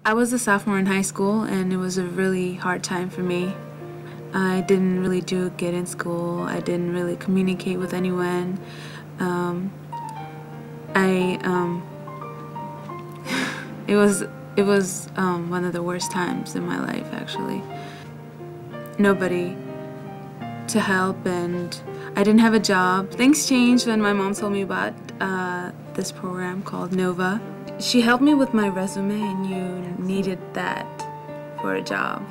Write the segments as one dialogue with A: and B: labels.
A: I was a sophomore in high school, and it was a really hard time for me. I didn't really do good in school. I didn't really communicate with anyone. I it was one of the worst times in my life, actually. Nobody to help, and I didn't have a job. Things changed when my mom told me about this program called NOVA. She helped me with my resume, and you needed that for a job.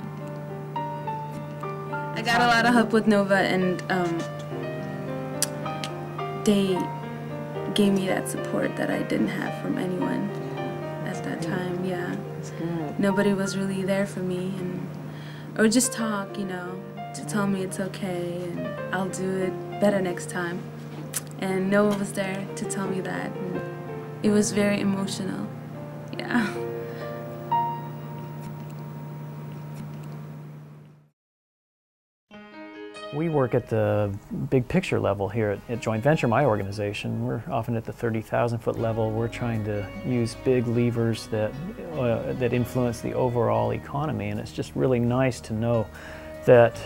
A: I got a lot of help with NOVA, and they gave me that support that I didn't have from anyone at that time. Yeah, nobody was really there for me, or just talk, you know, to tell me it's okay and I'll do it better next time. And no one was there to tell me that. And it was very emotional. Yeah.
B: We work at the big picture level here at Joint Venture, my organization. We're often at the 30,000-foot level. We're trying to use big levers that influence the overall economy, and it's just really nice to know that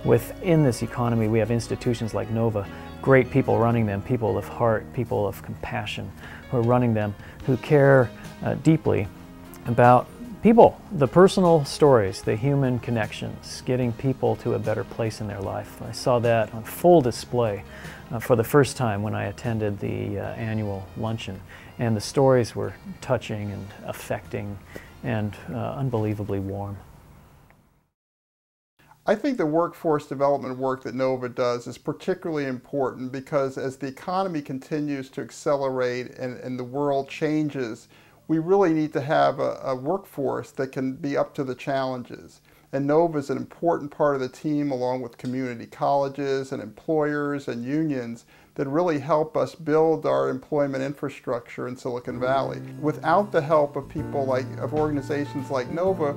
B: within this economy we have institutions like NOVA, great people running them, people of heart, people of compassion who are running them, who care deeply about people, the personal stories, the human connections, getting people to a better place in their life. I saw that on full display for the first time when I attended the annual luncheon, and the stories were touching and affecting and unbelievably warm.
C: I think the workforce development work that NOVA does is particularly important because as the economy continues to accelerate and the world changes, we really need to have a workforce that can be up to the challenges. And NOVA is an important part of the team, along with community colleges and employers and unions, that really help us build our employment infrastructure in Silicon Valley. Without the help of people of organizations like NOVA,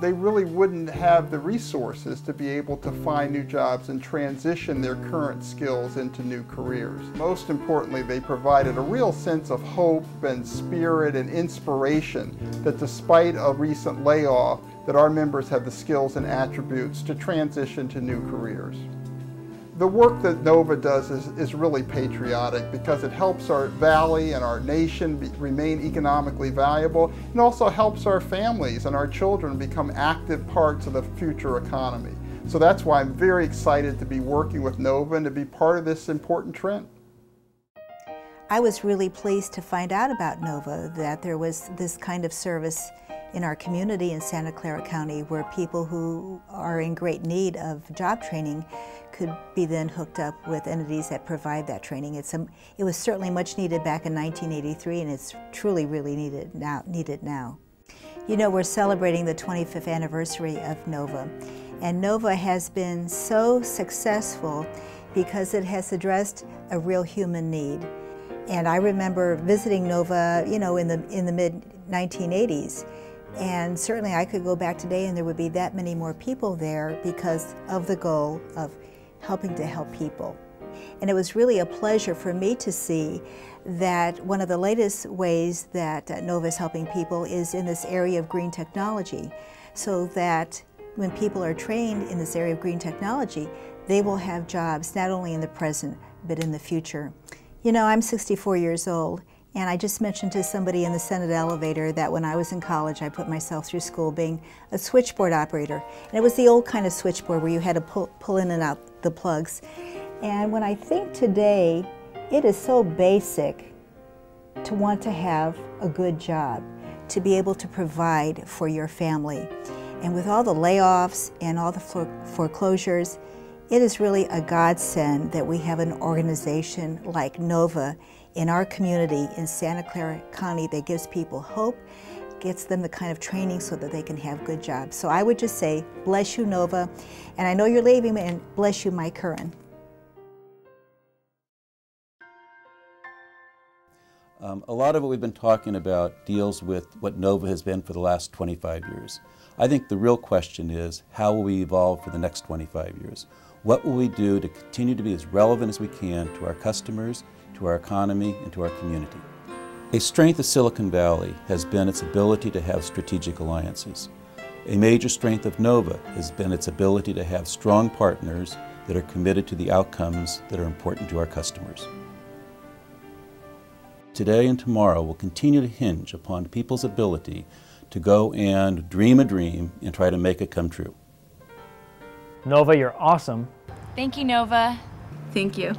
C: they really wouldn't have the resources to be able to find new jobs and transition their current skills into new careers. Most importantly, they provided a real sense of hope and spirit and inspiration that despite a recent layoff, that our members have the skills and attributes to transition to new careers. The work that NOVA does is really patriotic because it helps our valley and our nation remain economically valuable, and also helps our families and our children become active parts of the future economy. So that's why I'm very excited to be working with NOVA and to be part of this important trend.
D: I was really pleased to find out about NOVA, that there was this kind of service in our community in Santa Clara County where people who are in great need of job training could be then hooked up with entities that provide that training. It was certainly much needed back in 1983, and it's truly really needed now. You know, we're celebrating the 25th anniversary of NOVA, and NOVA has been so successful because it has addressed a real human need. And I remember visiting NOVA, you know, in the mid-1980s. And certainly I could go back today and there would be that many more people there because of the goal of helping to help people. And it was really a pleasure for me to see that one of the latest ways that NOVA is helping people is in this area of green technology, so that when people are trained in this area of green technology, they will have jobs not only in the present but in the future. You know, I'm 64 years old, and I just mentioned to somebody in the Senate elevator that when I was in college, I put myself through school being a switchboard operator. And it was the old kind of switchboard where you had to pull in and out the plugs. And when I think today, it is so basic to want to have a good job, to be able to provide for your family. And with all the layoffs and all the foreclosures, it is really a godsend that we have an organization like NOVA in our community in Santa Clara County that gives people hope, gets them the kind of training so that they can have good jobs. So I would just say, bless you, NOVA, and I know you're leaving, and bless you, Mike Curran.
E: A lot of what we've been talking about deals with what NOVA has been for the last 25 years. I think the real question is, how will we evolve for the next 25 years? What will we do to continue to be as relevant as we can to our customers, to our economy, and to our community? A strength of Silicon Valley has been its ability to have strategic alliances. A major strength of Nova has been its ability to have strong partners that are committed to the outcomes that are important to our customers. Today and tomorrow will continue to hinge upon people's ability to go and dream a dream and try to make it come true.
B: Nova, you're awesome.
F: Thank you, Nova.
A: Thank you.